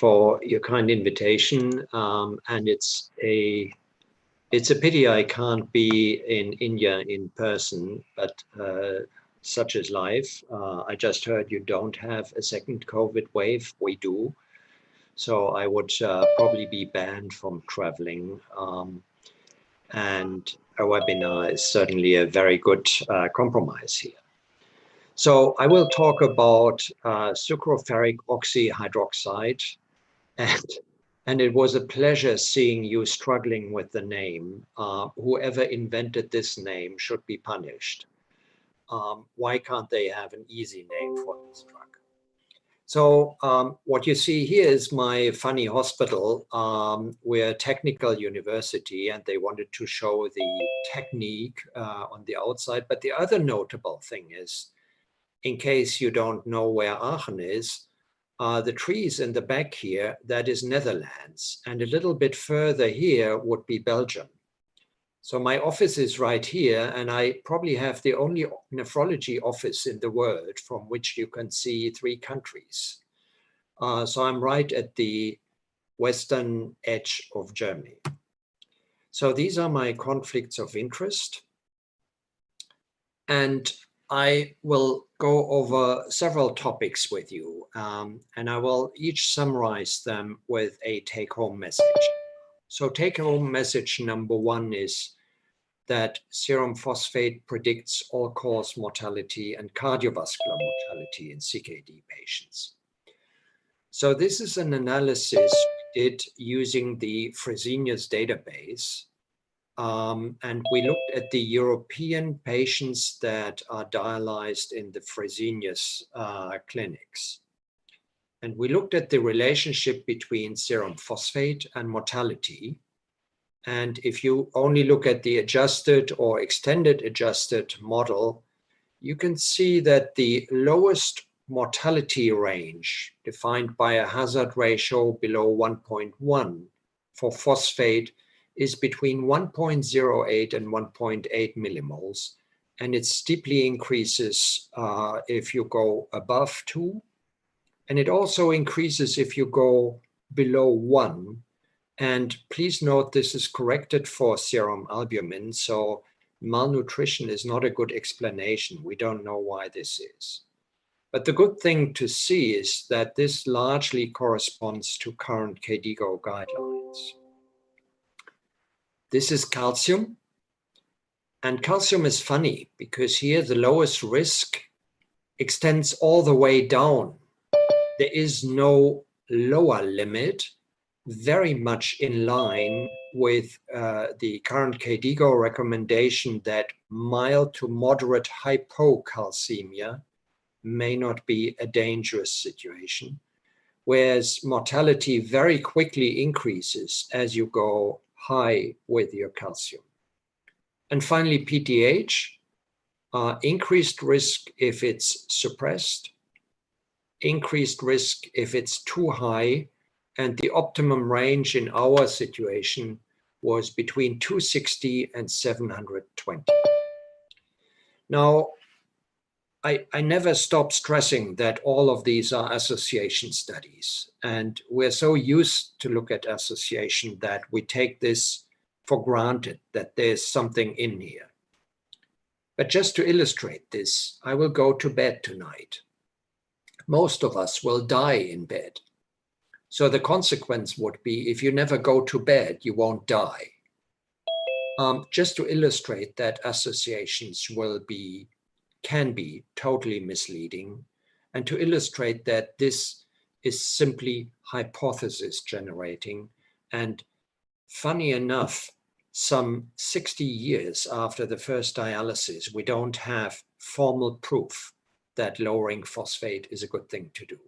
for your kind invitation, and it's a pity I can't be in India in person, but such is life. I just heard you don't have a second COVID wave. We do. So I would probably be banned from traveling. And a webinar is certainly a very good compromise here. So I will talk about Sucroferric Oxyhydroxide, and it was a pleasure seeing you struggling with the name. Whoever invented this name should be punished. Why can't they have an easy name for this drug? So what you see here is my funny hospital. We're a technical university, and they wanted to show the technique on the outside. But the other notable thing is, in case you don't know where Aachen is, the trees in the back here, that is Netherlands. And a little bit further here would be Belgium. So my office is right here, and I probably have the only nephrology office in the world from which you can see 3 countries. So I'm right at the western edge of Germany. So these are my conflicts of interest. And I will go over several topics with you, and I will each summarize them with a take-home message. So take-home message number 1 is that serum phosphate predicts all-cause mortality and cardiovascular mortality in CKD patients. So this is an analysis we did using the Fresenius database. And we looked at the European patients that are dialyzed in the Fresenius clinics. And we looked at the relationship between serum phosphate and mortality. And if you only look at the adjusted or extended adjusted model, you can see that the lowest mortality range, defined by a hazard ratio below 1.1 for phosphate, is between 1.08 and 1.8 millimoles. And it steeply increases if you go above 2. And it also increases if you go below 1. And please note, this is corrected for serum albumin. So malnutrition is not a good explanation. We don't know why this is. But the good thing to see is that this largely corresponds to current KDIGO guidelines. This is calcium. And calcium is funny because here the lowest risk extends all the way down. There is no lower limit, very much in line with the current KDIGO recommendation that mild to moderate hypocalcemia may not be a dangerous situation, whereas mortality very quickly increases as you go high with your calcium. And finally, PTH, increased risk if it's suppressed, increased risk if it's too high, and the optimum range in our situation was between 260 and 720. Now, I never stop stressing that all of these are association studies. And we're so used to look at association that we take this for granted, that there's something in here. But just to illustrate this, I will go to bed tonight. Most of us will die in bed. So the consequence would be, if you never go to bed, you won't die. Just to illustrate that associations can be totally misleading, and to illustrate that this is simply hypothesis generating. And funny enough, some 60 years after the first dialysis, we don't have formal proof that lowering phosphate is a good thing to do.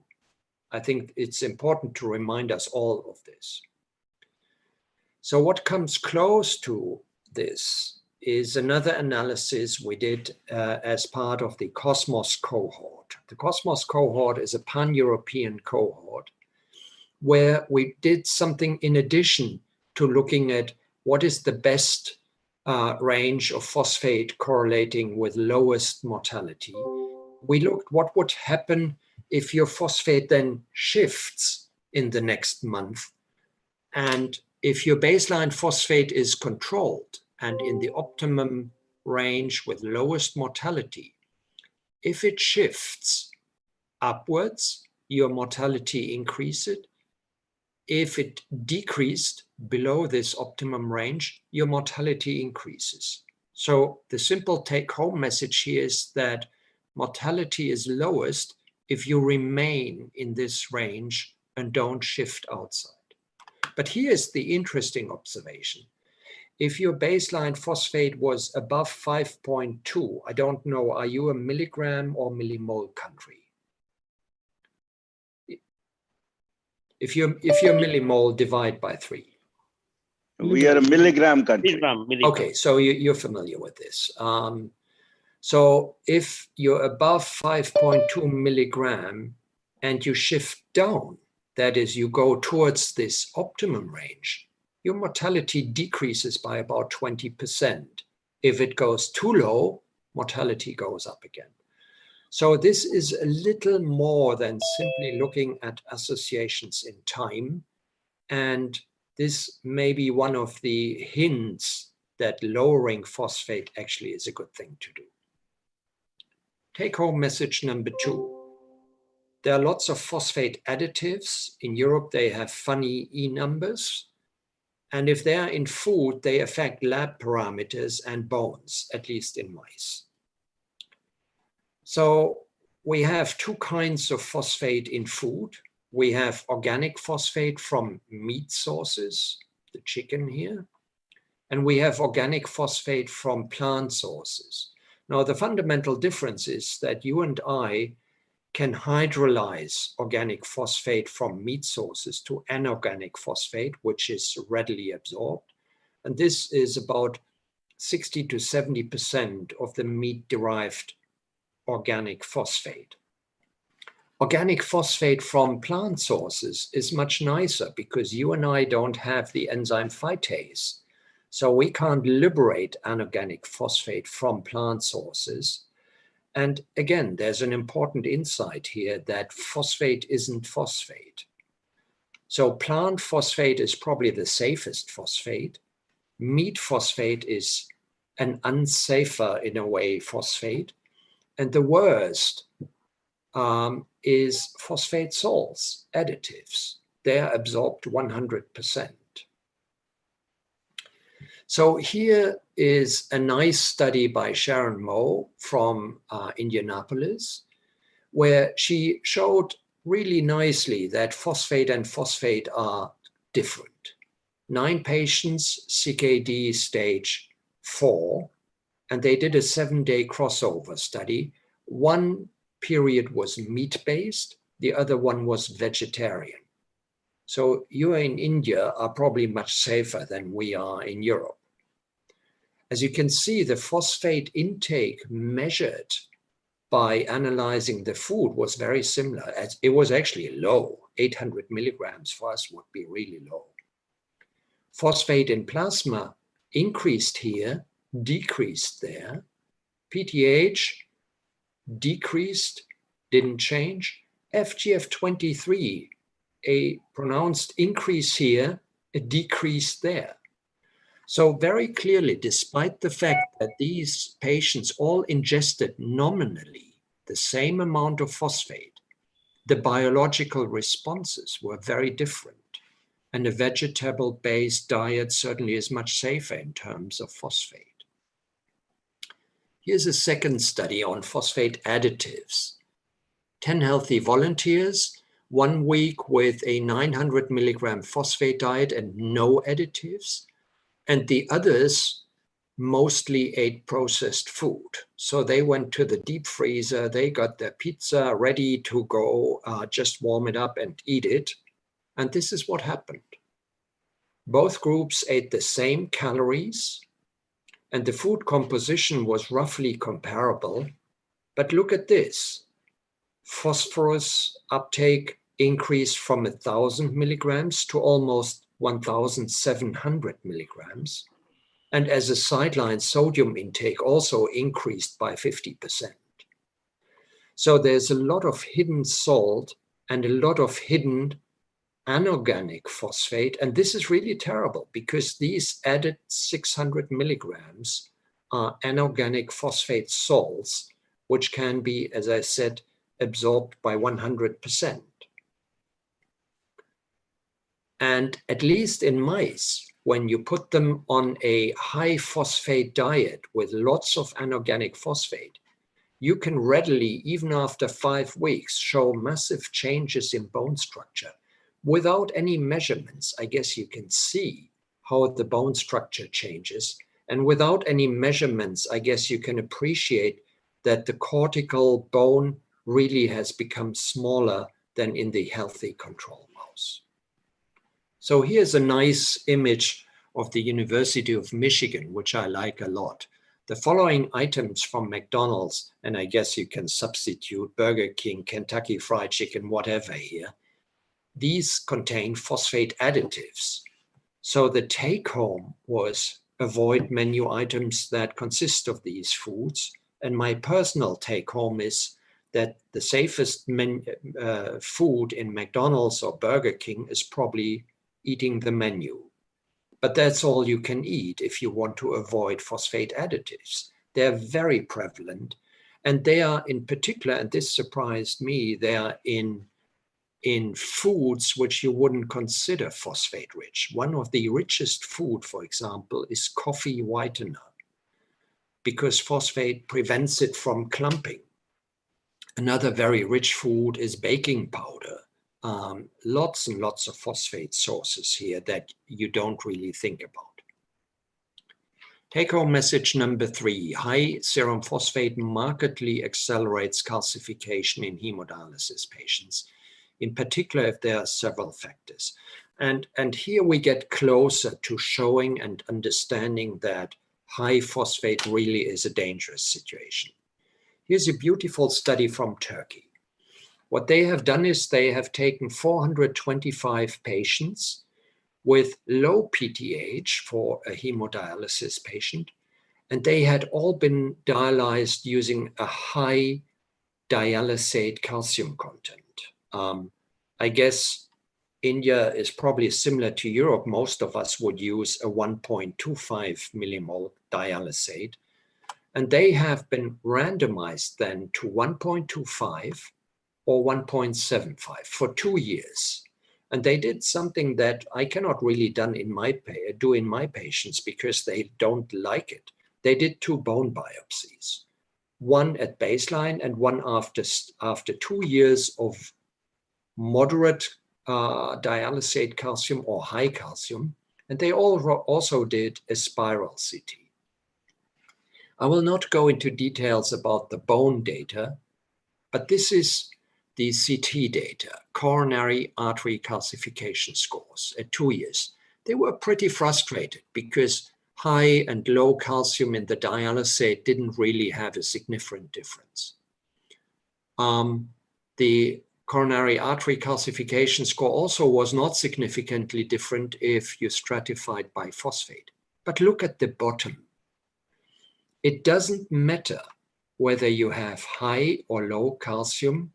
I think it's important to remind us all of this. So what comes close to this is another analysis we did as part of the COSMOS cohort. The COSMOS cohort is a pan-European cohort where we did something in addition to looking at what is the best range of phosphate correlating with lowest mortality. We looked what would happen if your phosphate then shifts in the next month. And if your baseline phosphate is controlled and in the optimum range with lowest mortality, if it shifts upwards, your mortality increases. If it decreased below this optimum range, your mortality increases. So the simple take-home message here is that mortality is lowest if you remain in this range and don't shift outside. But here's the interesting observation. If your baseline phosphate was above 5.2, I don't know, are you a milligram or millimole country? If you're millimole, divide by 3. We are a milligram country. Milligram. Okay, so you're familiar with this. So if you're above 5.2 milligram and you shift down, that is, you go towards this optimum range, your mortality decreases by about 20%. If it goes too low, mortality goes up again. So this is a little more than simply looking at associations in time. And this may be one of the hints that lowering phosphate actually is a good thing to do. Take-home message number 2. There are lots of phosphate additives. In Europe, they have funny E numbers. And if they are in food, they affect lab parameters and bones, at least in mice. So we have 2 kinds of phosphate in food. We have organic phosphate from meat sources, the chicken here, and we have organic phosphate from plant sources. Now, the fundamental difference is that you and I can hydrolyze organic phosphate from meat sources to anorganic phosphate, which is readily absorbed. And this is about 60 to 70% of the meat-derived organic phosphate. Organic phosphate from plant sources is much nicer because you and I don't have the enzyme phytase. So we can't liberate anorganic phosphate from plant sources. And again, there's an important insight here that phosphate isn't phosphate. So plant phosphate is probably the safest phosphate. Meat phosphate is an unsafer, in a way, phosphate. And the worst is phosphate salts, additives. They're absorbed 100%. So here is a nice study by Sharon Moe from Indianapolis, where she showed really nicely that phosphate and phosphate are different. 9 patients, CKD stage 4, and they did a 7-day crossover study. One period was meat-based, the other one was vegetarian. So you in India are probably much safer than we are in Europe. As you can see, the phosphate intake measured by analyzing the food was very similar. It was actually low. 800 milligrams for us would be really low. Phosphate in plasma increased here, decreased there. PTH decreased, didn't change. FGF23, a pronounced increase here, a decrease there. So very clearly, despite the fact that these patients all ingested nominally the same amount of phosphate, the biological responses were very different. And a vegetable-based diet certainly is much safer in terms of phosphate. Here's a second study on phosphate additives. 10 healthy volunteers, 1 week with a 900 milligram phosphate diet and no additives. And the others mostly ate processed food. So they went to the deep freezer, they got their pizza ready to go, just warm it up and eat it. And this is what happened. Both groups ate the same calories, and the food composition was roughly comparable. But look at this. Phosphorus uptake increased from 1,000 milligrams to almost 1,700 milligrams. And as a sideline, sodium intake also increased by 50%. So there's a lot of hidden salt and a lot of hidden anorganic phosphate, and this is really terrible because these added 600 milligrams are anorganic phosphate salts, which can be, as I said, absorbed by 100%. And at least in mice, when you put them on a high phosphate diet with lots of anorganic phosphate, you can readily, even after 5 weeks, show massive changes in bone structure. Without any measurements, I guess you can see how the bone structure changes. And without any measurements, I guess you can appreciate that the cortical bone really has become smaller than in the healthy control mouse. So here's a nice image of the University of Michigan, which I like a lot. The following items from McDonald's, and I guess you can substitute Burger King, Kentucky Fried Chicken, whatever here. These contain phosphate additives. So the take home was avoid menu items that consist of these foods. And my personal take home is that the safest food in McDonald's or Burger King is probably eating the menu. But that's all you can eat if you want to avoid phosphate additives. They're very prevalent, and they are in particular, and this surprised me, they are in foods which you wouldn't consider phosphate rich. One of the richest food, for example, is coffee whitener, because phosphate prevents it from clumping. Another very rich food is baking powder. Lots and lots of phosphate sources here that you don't really think about. Take-home message number 3, high serum phosphate markedly accelerates calcification in hemodialysis patients, in particular if there are several factors. And here we get closer to showing and understanding that high phosphate really is a dangerous situation. Here's a beautiful study from Turkey. What they have done is they have taken 425 patients with low PTH for a hemodialysis patient, and they had all been dialyzed using a high dialysate calcium content. I guess India is probably similar to Europe. Most of us would use a 1.25 millimole dialysate, and they have been randomized then to 1.25 or 1.75 for 2 years. And they did something that I cannot really do in my patients because they don't like it. They did 2 bone biopsies, one at baseline and one after 2 years of moderate dialysate calcium or high calcium. And they also did a spiral CT. I will not go into details about the bone data, but this is the CT data, coronary artery calcification scores at 2 years. They were pretty frustrated because high and low calcium in the dialysate didn't really have a significant difference. The coronary artery calcification score also was not significantly different if you stratified by phosphate. But look at the bottom. It doesn't matter whether you have high or low calcium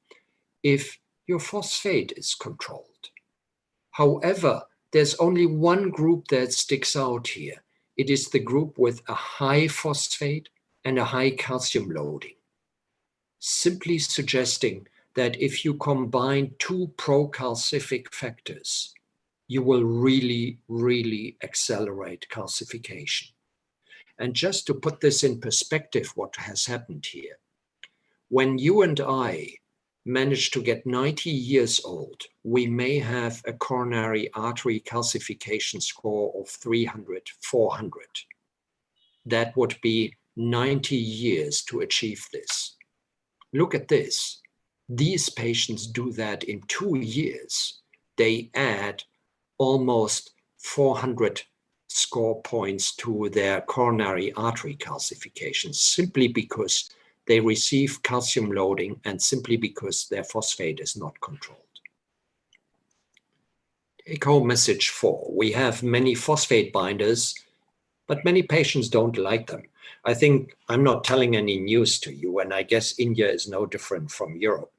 if your phosphate is controlled. However, there's only one group that sticks out here. It is the group with a high phosphate and a high calcium loading, simply suggesting that if you combine 2 procalcific factors, you will really, really accelerate calcification. And just to put this in perspective, what has happened here, when you and I manage to get 90 years old, we may have a coronary artery calcification score of 300, 400. That would be 90 years to achieve this. Look at this. These patients do that in 2 years. They add almost 400 score points to their coronary artery calcification simply because they receive calcium loading and simply because their phosphate is not controlled. Take-home message 4. We have many phosphate binders, but many patients don't like them. I think I'm not telling any news to you, and I guess India is no different from Europe.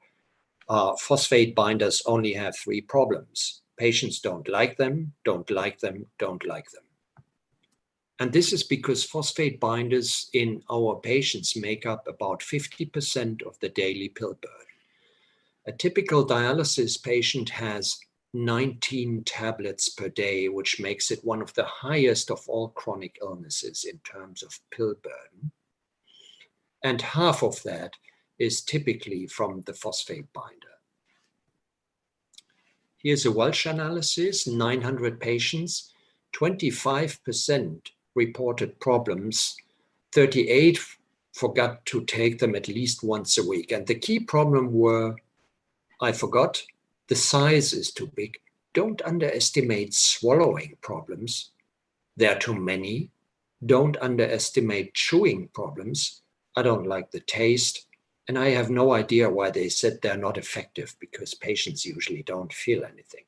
Phosphate binders only have 3 problems. Patients don't like them, don't like them, don't like them. And this is because phosphate binders in our patients make up about 50% of the daily pill burden. A typical dialysis patient has 19 tablets per day, which makes it one of the highest of all chronic illnesses in terms of pill burden. And half of that is typically from the phosphate binder. Here's a Welsh analysis, 900 patients, 25% reported problems, 38 forgot to take them at least once a week. And the key problem were, I forgot, the size is too big. Don't underestimate swallowing problems. There are too many. Don't underestimate chewing problems. I don't like the taste. And I have no idea why they said they're not effective, because patients usually don't feel anything.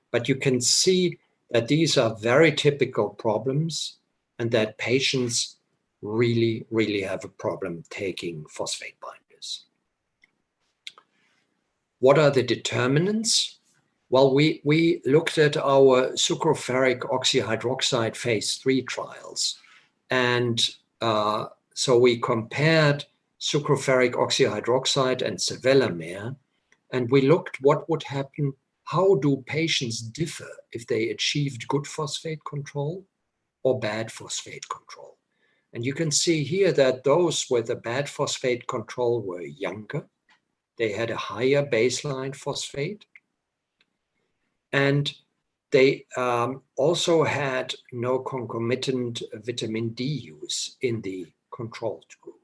But you can see that these are very typical problems and that patients really, really have a problem taking phosphate binders. What are the determinants? Well, we looked at our Sucroferric Oxyhydroxide phase 3 trials. And so we compared Sucroferric Oxyhydroxide and sevelamer, and we looked what would happen. How do patients differ if they achieved good phosphate control or bad phosphate control? And you can see here that those with a bad phosphate control were younger. They had a higher baseline phosphate. And they also had no concomitant vitamin D use in the controlled group.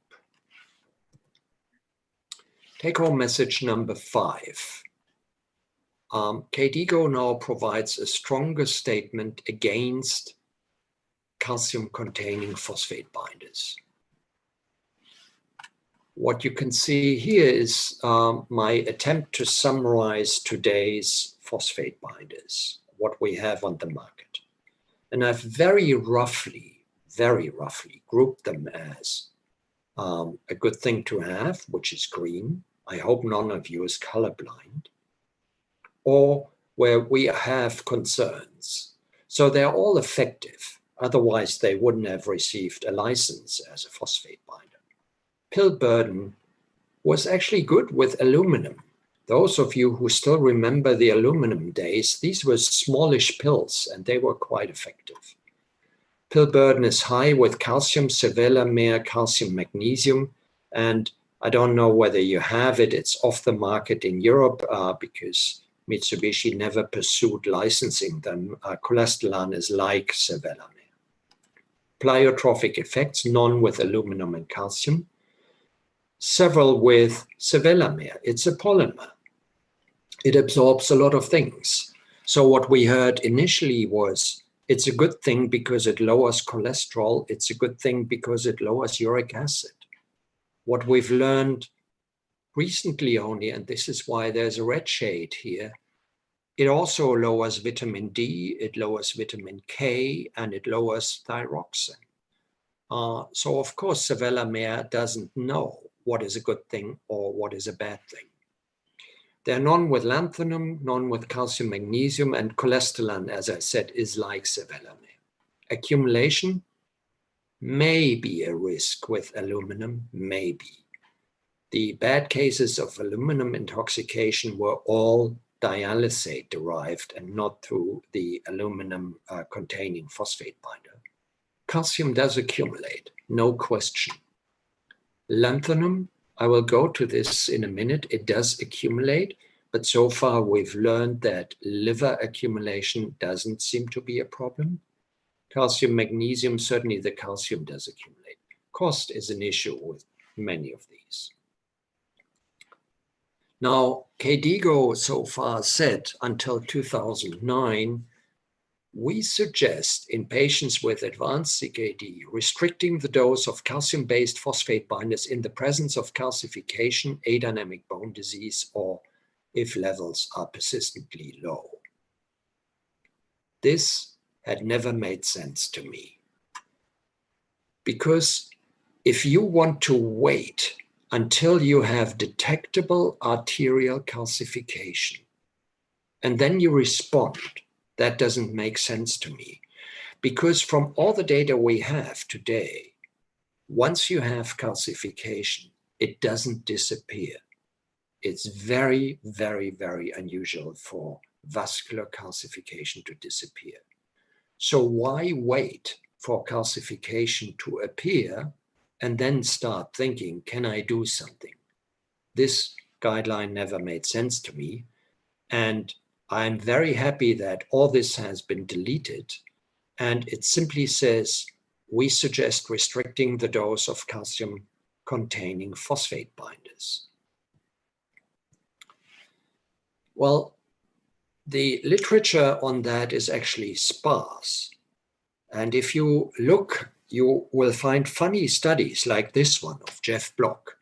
Take-home message number 5. KDIGO now provides a stronger statement against calcium-containing phosphate binders. What you can see here is my attempt to summarize today's phosphate binders, what we have on the market. And I've very roughly grouped them as a good thing to have, which is green. I hope none of you is colorblind. Or where we have concerns. So they're all effective. Otherwise, they wouldn't have received a license as a phosphate binder. Pill burden was actually good with aluminum. Those of you who still remember the aluminum days, these were smallish pills and they were quite effective. Pill burden is high with calcium, sevelamer, calcium, magnesium, and I don't know whether you have it. It's off the market in Europe because Mitsubishi never pursued licensing them. Cholesterol is like sevelamer. Pleiotropic effects, none with aluminum and calcium. Several with sevelamer. It's a polymer. It absorbs a lot of things. So what we heard initially was it's a good thing because it lowers cholesterol. It's a good thing because it lowers uric acid. What we've learned recently only, and this is why there's a red shade here, it also lowers vitamin D, it lowers vitamin K, and it lowers thyroxine. So of course, sevelamer doesn't know what is a good thing or what is a bad thing. There are none with lanthanum, none with calcium, magnesium, and cholesterol, as I said, is like sevelamer. Accumulation may be a risk with aluminum, maybe. The bad cases of aluminum intoxication were all dialysate derived and not through the aluminum containing phosphate binder. Calcium does accumulate, no question. Lanthanum, I will go to this in a minute, it does accumulate, but so far we've learned that liver accumulation doesn't seem to be a problem. Calcium, magnesium, certainly the calcium does accumulate. Cost is an issue with many of these. Now, KDIGO so far said until 2009, we suggest in patients with advanced CKD restricting the dose of calcium-based phosphate binders in the presence of calcification, adynamic bone disease, or if levels are persistently low. This had never made sense to me. Because if you want to wait until you have detectable arterial calcification, and then you respond. That doesn't make sense to me, because from all the data we have today, once you have calcification, it doesn't disappear. It's very, very, very unusual for vascular calcification to disappear. So why wait for calcification to appear and then start thinking, can I do something? This guideline never made sense to me. And I'm very happy that all this has been deleted. And it simply says, we suggest restricting the dose of calcium-containing phosphate binders. Well, the literature on that is actually sparse. And if you look, you will find funny studies like this one of Jeff Block.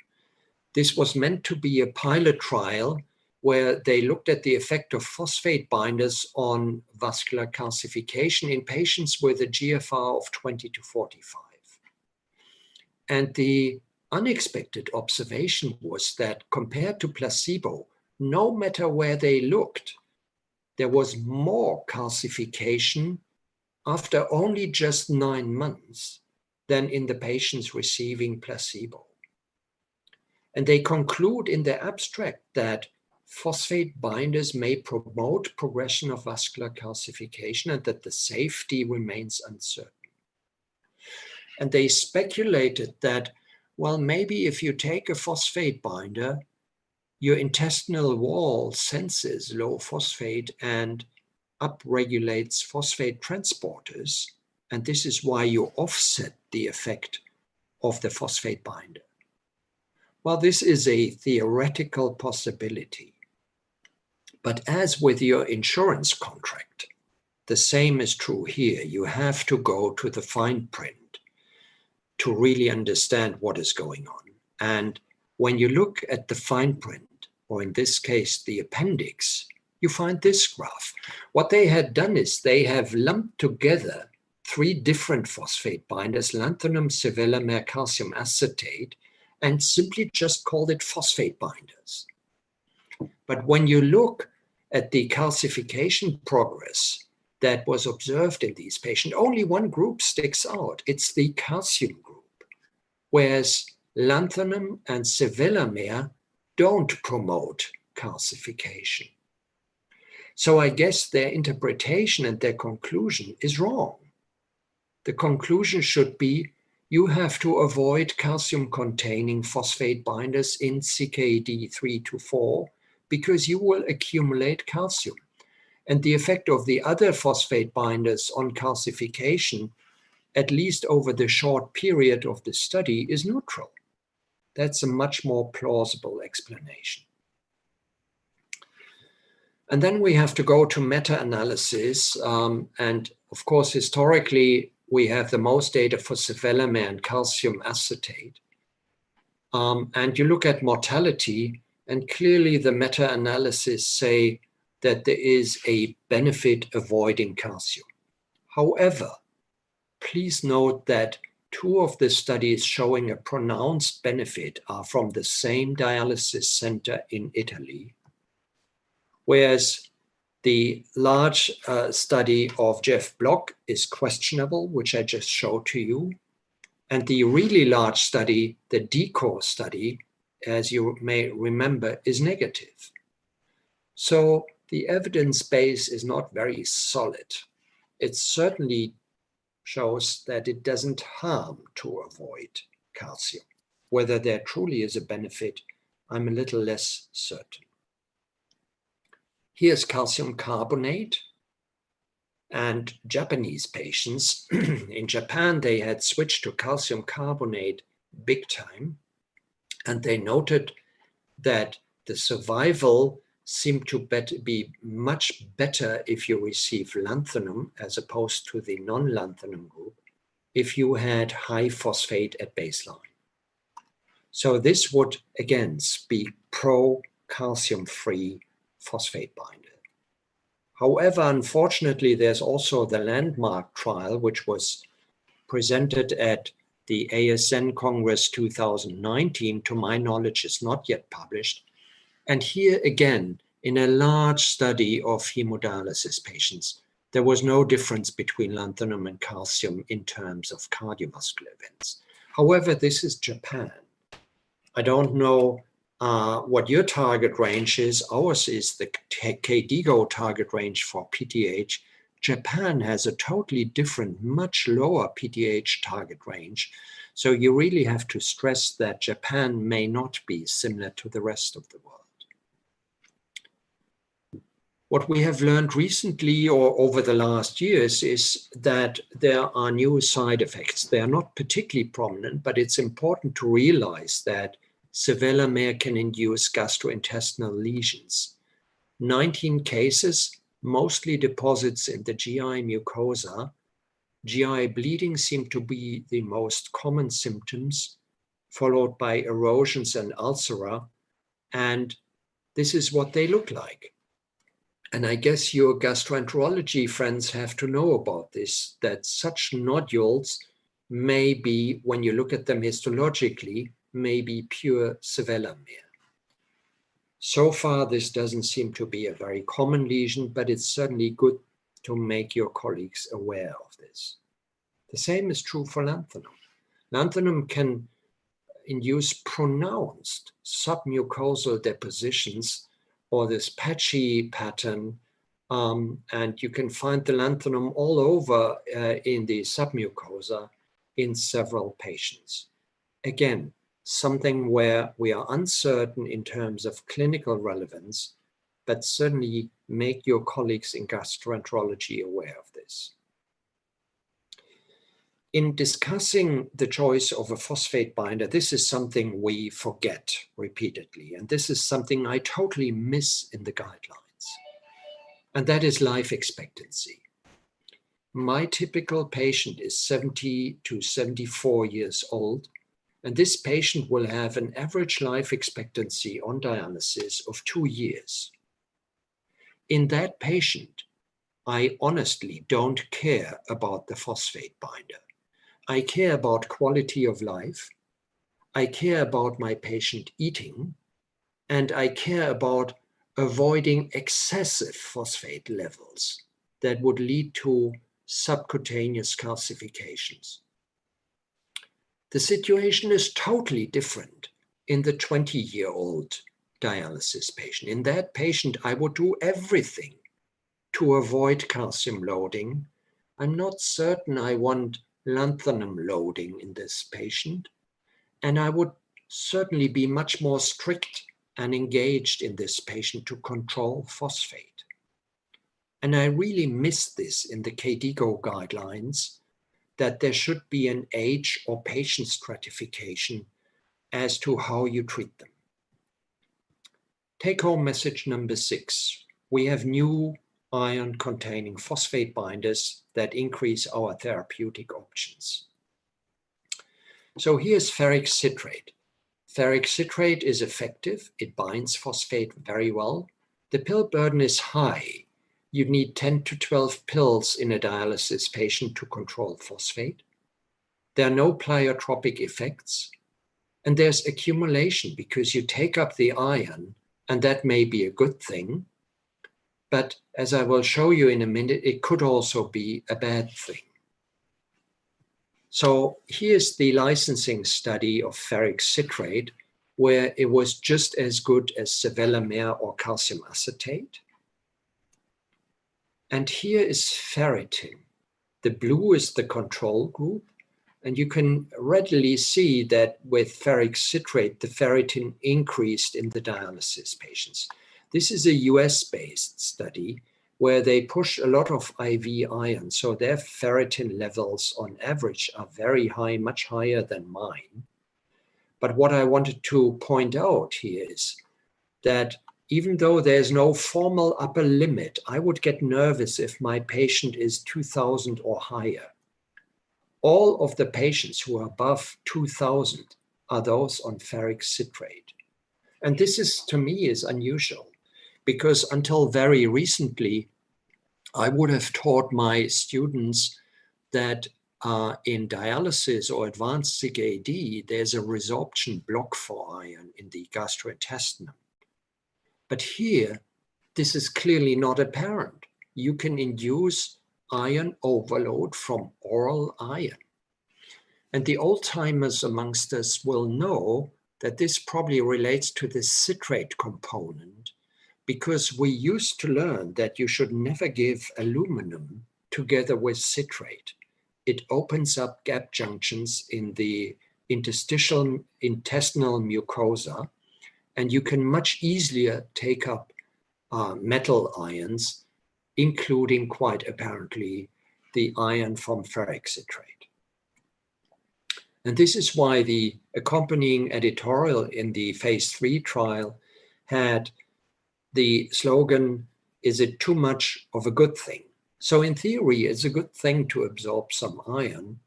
This was meant to be a pilot trial where they looked at the effect of phosphate binders on vascular calcification in patients with a GFR of 20 to 45. And the unexpected observation was that compared to placebo, no matter where they looked, there was more calcification after only just 9 months than in the patients receiving placebo. And they conclude in their abstract that phosphate binders may promote progression of vascular calcification and that the safety remains uncertain. And they speculated that, well, maybe if you take a phosphate binder, your intestinal wall senses low phosphate and upregulates phosphate transporters, and this is why you offset the effect of the phosphate binder. Well, this is a theoretical possibility. But as with your insurance contract, the same is true here. You have to go to the fine print to really understand what is going on. And when you look at the fine print, or in this case, the appendix, you find this graph. What they had done is they have lumped together 3 different phosphate binders, lanthanum, sevelamer, calcium acetate, and simply just called it phosphate binders. But when you look at the calcification progress that was observed in these patients, only one group sticks out. It's the calcium group, whereas lanthanum and sevelamer don't promote calcification. So I guess their interpretation and their conclusion is wrong. The conclusion should be, you have to avoid calcium-containing phosphate binders in CKD 3 to 4 because you will accumulate calcium. And the effect of the other phosphate binders on calcification, at least over the short period of the study, is neutral. That's a much more plausible explanation. And then we have to go to meta-analysis. And of course, historically, we have the most data for sevelamer and calcium acetate. And you look at mortality, and clearly the meta-analysis say that there is a benefit avoiding calcium. However, please note that 2 of the studies showing a pronounced benefit are from the same dialysis center in Italy, whereas the large study of Jeff Block is questionable, which I just showed to you. And the really large study, the DECOR study, as you may remember, is negative. So the evidence base is not very solid. It certainly shows that it doesn't harm to avoid calcium. Whether there truly is a benefit, I'm a little less certain. Here's calcium carbonate. And Japanese patients, in Japan, they had switched to calcium carbonate big time. And they noted that the survival seemed to be much better if you receive lanthanum as opposed to the non-lanthanum group if you had high phosphate at baseline. So this would, again, speak pro-calcium-free phosphate binder. However, unfortunately, there's also the landmark trial, which was presented at the ASN Congress 2019, to my knowledge, is not yet published. And here again, in a large study of hemodialysis patients, there was no difference between lanthanum and calcium in terms of cardiovascular events. However, this is Japan. I don't know what your target range is. Ours is the KDIGO target range for PTH. Japan has a totally different, much lower PTH target range. So you really have to stress that Japan may not be similar to the rest of the world. What we have learned recently or over the last years is that there are new side effects. They are not particularly prominent, but it's important to realize that sevelamer can induce gastrointestinal lesions. 19 cases, mostly deposits in the GI mucosa. GI bleeding seemed to be the most common symptoms, followed by erosions and ulcera. And this is what they look like. And I guess your gastroenterology friends have to know about this, that such nodules may be, when you look at them histologically, may be pure sevelamer. So far, this doesn't seem to be a very common lesion, but it's certainly good to make your colleagues aware of this. The same is true for lanthanum. Lanthanum can induce pronounced submucosal depositions or this patchy pattern, and you can find the lanthanum all over in the submucosa in several patients. Again, something where we are uncertain in terms of clinical relevance, but certainly make your colleagues in gastroenterology aware of this. In discussing the choice of a phosphate binder, this is something we forget repeatedly, and this is something I totally miss in the guidelines, and that is life expectancy. My typical patient is 70 to 74 years old, and this patient will have an average life expectancy on dialysis of 2 years. In that patient, I honestly don't care about the phosphate binder. I care about quality of life, I care about my patient eating, and I care about avoiding excessive phosphate levels that would lead to subcutaneous calcifications. The situation is totally different in the 20-year-old dialysis patient. In that patient, I would do everything to avoid calcium loading. I'm not certain I want lanthanum loading in this patient, and I would certainly be much more strict and engaged in this patient to control phosphate. And I really miss this in the KDIGO guidelines, that there should be an age or patient stratification as to how you treat them. Take-home message number 6. We have new iron-containing phosphate binders that increase our therapeutic options. So here's ferric citrate. Ferric citrate is effective. It binds phosphate very well. The pill burden is high. You need 10 to 12 pills in a dialysis patient to control phosphate. There are no pleiotropic effects. And there's accumulation because you take up the iron, and that may be a good thing. But as I will show you in a minute, it could also be a bad thing. So here's the licensing study of ferric citrate, where it was just as good as sevelamer or calcium acetate. And here is ferritin. The blue is the control group. And you can readily see that with ferric citrate, the ferritin increased in the dialysis patients. This is a US-based study where they push a lot of IV iron. So their ferritin levels on average are very high, much higher than mine. But what I wanted to point out here is that even though there's no formal upper limit, I would get nervous if my patient is 2000 or higher. All of the patients who are above 2000 are those on ferric citrate. And this is, to me, is unusual, because until very recently, I would have taught my students that in dialysis or advanced CKD, there's a resorption block for iron in the gastrointestinum. But here, this is clearly not apparent. You can induce iron overload from oral iron. And the old-timers amongst us will know that this probably relates to the citrate component, because we used to learn that you should never give aluminum together with citrate. It opens up gap junctions in the intestinal mucosa, and you can much easier take up metal ions, including quite apparently the iron from ferric citrate. And this is why the accompanying editorial in the phase 3 trial had the slogan, "Is it too much of a good thing?" So in theory, it's a good thing to absorb some iron,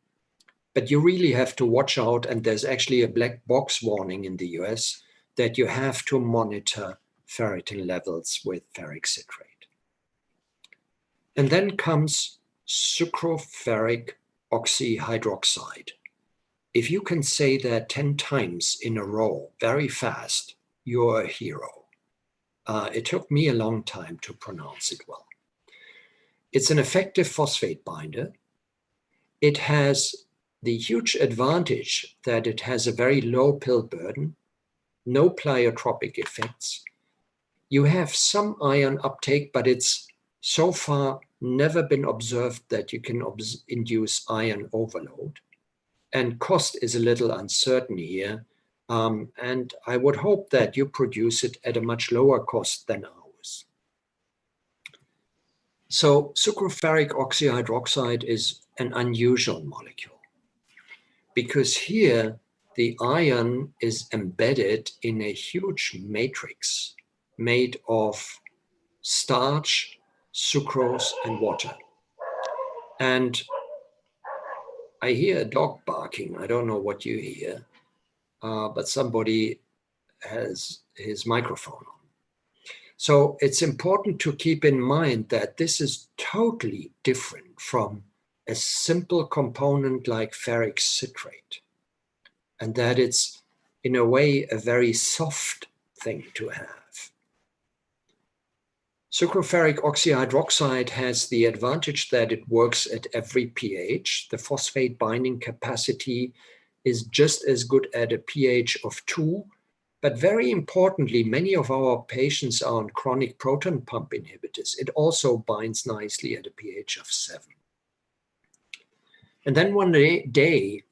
but you really have to watch out, and there's actually a black box warning in the US that you have to monitor ferritin levels with ferric citrate. And then comes Sucroferric Oxyhydroxide. If you can say that 10 times in a row, very fast, you're a hero. It took me a long time to pronounce it well. It's an effective phosphate binder. It has the huge advantage that it has a very low pill burden, no pleiotropic effects. You have some iron uptake, but it's so far never been observed that you can induce iron overload. And cost is a little uncertain here. And I would hope that you produce it at a much lower cost than ours. So sucroferric oxyhydroxide is an unusual molecule, because here the iron is embedded in a huge matrix made of starch, sucrose, and water. And I hear a dog barking. I don't know what you hear, but somebody has his microphone on. So it's important to keep in mind that this is totally different from a simple component like ferric citrate, and that it's in a way a very soft thing to have. Sucroferric oxyhydroxide has the advantage that it works at every pH. The phosphate binding capacity is just as good at a pH of 2, but very importantly, many of our patients are on chronic proton pump inhibitors. It also binds nicely at a pH of 7. And then one day,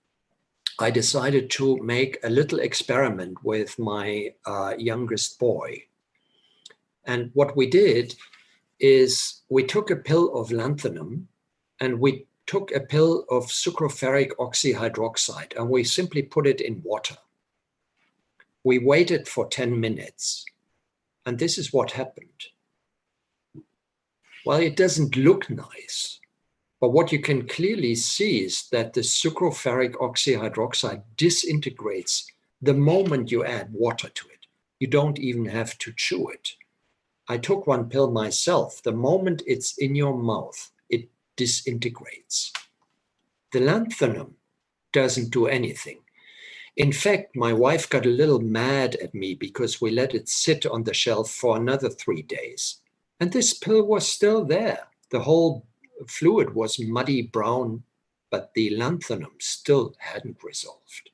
I decided to make a little experiment with my youngest boy. And what we did is we took a pill of lanthanum and we took a pill of sucroferric oxyhydroxide, and we simply put it in water. We waited for 10 minutes, and this is what happened. Well, it doesn't look nice, but what you can clearly see is that the sucroferric oxyhydroxide disintegrates the moment you add water to it. You don't even have to chew it. I took one pill myself. The moment it's in your mouth, it disintegrates. The lanthanum doesn't do anything. In fact, my wife got a little mad at me because we let it sit on the shelf for another 3 days. And this pill was still there. The whole fluid was muddy brown, but the lanthanum still hadn't resolved.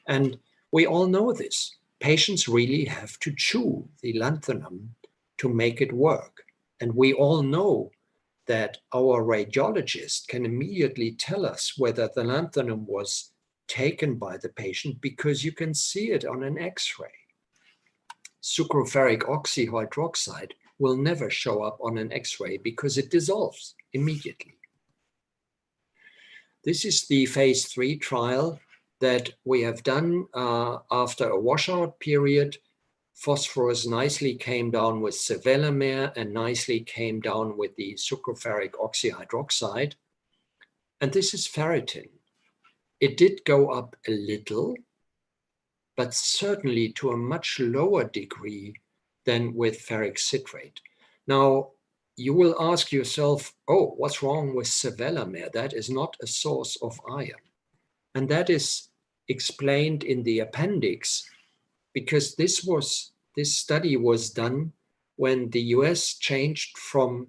And we all know this. Patients really have to chew the lanthanum to make it work. And we all know that our radiologist can immediately tell us whether the lanthanum was taken by the patient because you can see it on an X-ray. Sucroferric oxyhydroxide will never show up on an X-ray because it dissolves immediately. This is the phase 3 trial that we have done after a washout period. Phosphorus nicely came down with sevelamer and nicely came down with the sucroferric oxyhydroxide. And this is ferritin. It did go up a little, but certainly to a much lower degree than with ferric citrate. Now, you will ask yourself, oh, what's wrong with sevelamer? That is not a source of iron. And that is explained in the appendix, because this study was done when the US changed from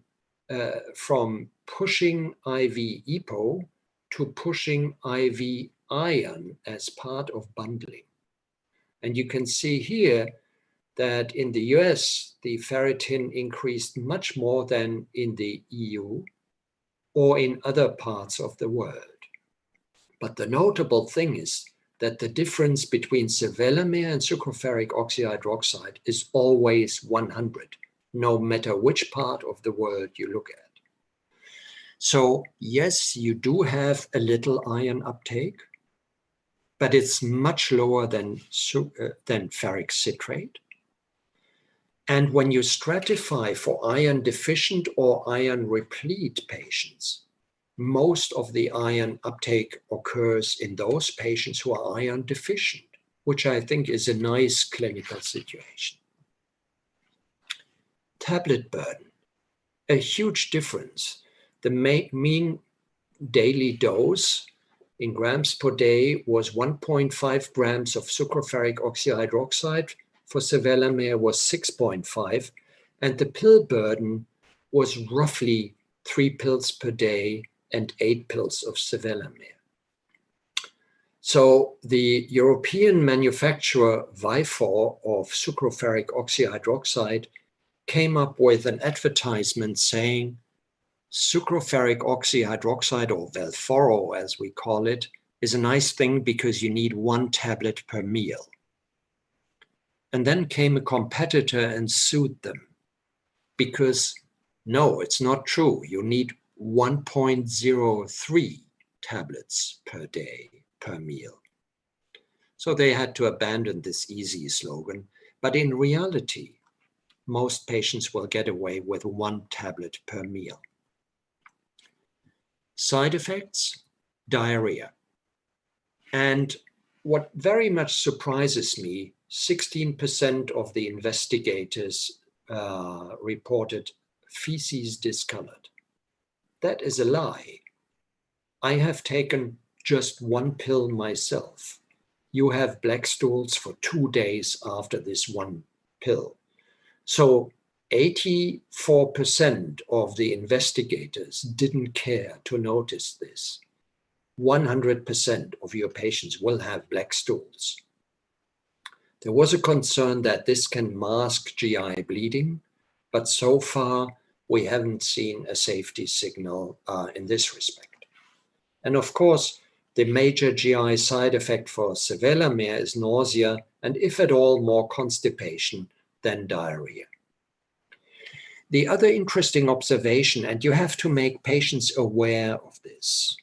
pushing IV EPO to pushing IV iron as part of bundling. And you can see here that in the US, the ferritin increased much more than in the EU or in other parts of the world. But the notable thing is that the difference between sevelamer and sucroferric oxyhydroxide is always 100, no matter which part of the world you look at. So yes, you do have a little iron uptake, but it's much lower than ferric citrate. And when you stratify for iron deficient or iron replete patients, most of the iron uptake occurs in those patients who are iron deficient, which I think is a nice clinical situation. Tablet burden, a huge difference. The mean daily dose in grams per day was 1.5 grams of sucroferric oxyhydroxide. For sevelamer was 6.5, and the pill burden was roughly 3 pills per day and 8 pills of sevelamer. So the European manufacturer Vifor of sucroferric oxyhydroxide came up with an advertisement saying sucroferric oxyhydroxide, or Velphoro as we call it, is a nice thing because you need 1 tablet per meal. And then came a competitor and sued them because no, it's not true. You need 1.03 tablets per day per meal. So they had to abandon this easy slogan. But in reality, most patients will get away with 1 tablet per meal. Side effects, diarrhea. And what very much surprises me, 16% of the investigators reported feces discolored. That is a lie. I have taken just 1 pill myself. You have black stools for 2 days after this 1 pill. So 84% of the investigators didn't care to notice this. 100% of your patients will have black stools. There was a concern that this can mask GI bleeding, but so far we haven't seen a safety signal in this respect. And of course, the major GI side effect for sevelamer is nausea, and if at all, more constipation than diarrhea. The other interesting observation, and you have to make patients aware of this,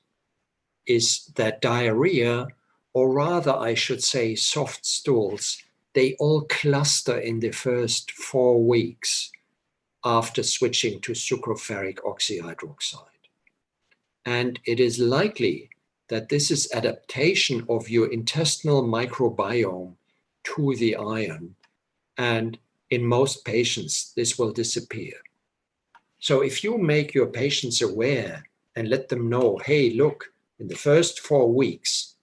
is that diarrhea, or rather I should say soft stools, they all cluster in the first 4 weeks after switching to sucroferric oxyhydroxide. And it is likely that this is adaptation of your intestinal microbiome to the iron. And in most patients, this will disappear. So if you make your patients aware and let them know, hey, look, in the first 4 weeks,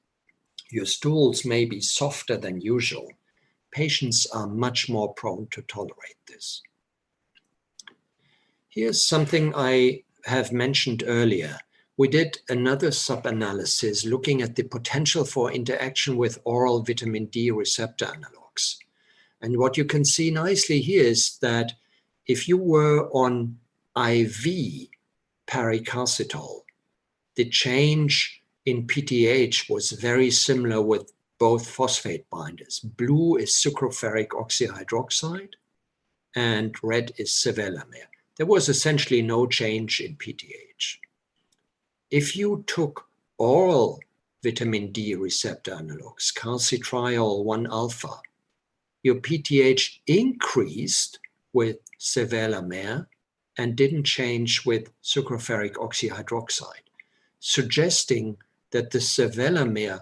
your stools may be softer than usual, patients are much more prone to tolerate this. Here's something I have mentioned earlier. We did another sub-analysis looking at the potential for interaction with oral vitamin D receptor analogs. And what you can see nicely here is that if you were on IV paricalcitol, the change in PTH was very similar with both phosphate binders. Blue is sucroferric oxyhydroxide and red is sevelamer. There was essentially no change in PTH. If you took oral vitamin D receptor analogs, calcitriol 1-alpha, your PTH increased with sevelamer and didn't change with sucroferric oxyhydroxide, suggesting that the sevelamer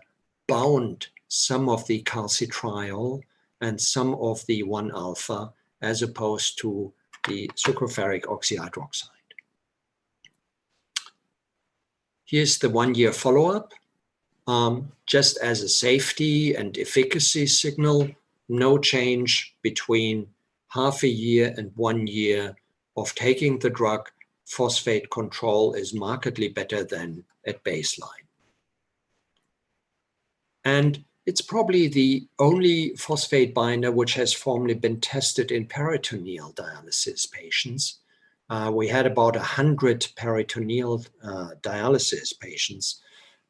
bound some of the calcitriol and some of the 1-alpha as opposed to the sucroferric oxyhydroxide. Here's the 1-year follow-up. Just as a safety and efficacy signal, no change between half a year and 1 year of taking the drug, phosphate control is markedly better than at baseline. And it's probably the only phosphate binder which has formally been tested in peritoneal dialysis patients. We had about 100 peritoneal dialysis patients,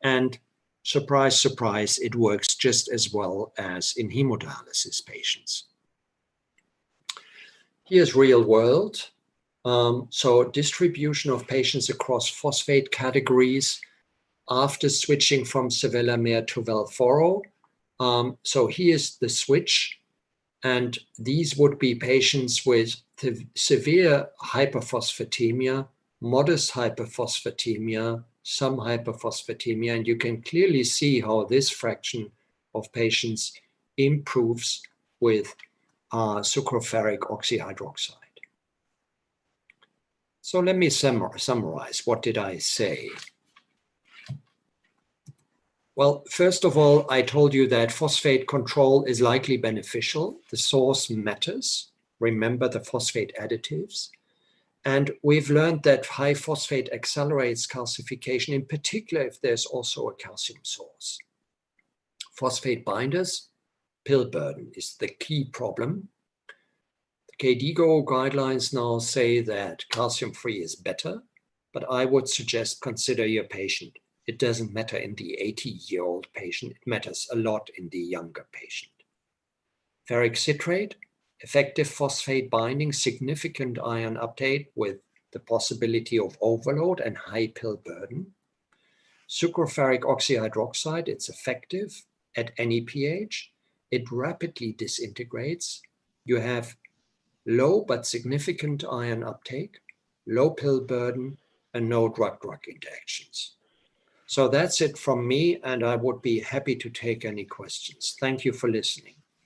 and surprise, surprise, it works just as well as in hemodialysis patients. Here's real world. So distribution of patients across phosphate categories after switching from sevelamer to Velphoro. So here's the switch, and these would be patients with severe hyperphosphatemia, modest hyperphosphatemia, some hyperphosphatemia, and you can clearly see how this fraction of patients improves with Sucroferric Oxyhydroxide. So let me summarize. What did I say? Well, first of all, I told you that phosphate control is likely beneficial. The source matters. Remember the phosphate additives. And we've learned that high phosphate accelerates calcification, in particular if there's also a calcium source. Phosphate binders, pill burden is the key problem. The KDIGO guidelines now say that calcium-free is better, but I would suggest consider your patient. It doesn't matter in the 80-year-old patient. It matters a lot in the younger patient. Ferric citrate, effective phosphate binding, significant ion uptake with the possibility of overload and high pill burden. Sucroferric oxyhydroxide, it's effective at any pH. It rapidly disintegrates. You have low but significant ion uptake, low pill burden, and no drug-drug interactions. So that's it from me, and I would be happy to take any questions. Thank you for listening.